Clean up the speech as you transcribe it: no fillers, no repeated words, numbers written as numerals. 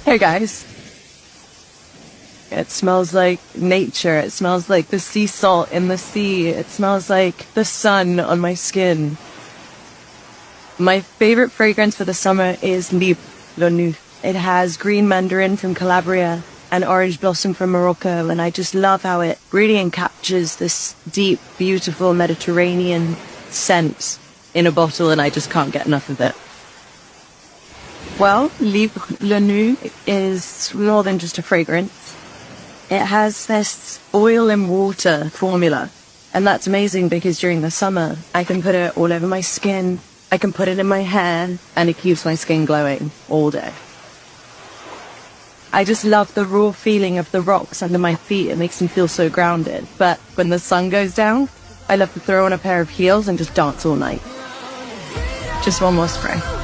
Hey guys. It smells like nature. It smells like the sea salt in the sea. It smells like the sun on my skin. My favorite fragrance for the summer is Libre Le Nu. It has green mandarin from Calabria and orange blossom from Morocco, and I just love how it really encaptures this deep, beautiful Mediterranean scent in a bottle, and I just can't get enough of it. Well, Libre Le Nu is more than just a fragrance. It has this oil and water formula, and that's amazing because during the summer, I can put it all over my skin, I can put it in my hair, and it keeps my skin glowing all day. I just love the raw feeling of the rocks under my feet. It makes me feel so grounded. But when the sun goes down, I love to throw on a pair of heels and just dance all night. Just one more spray.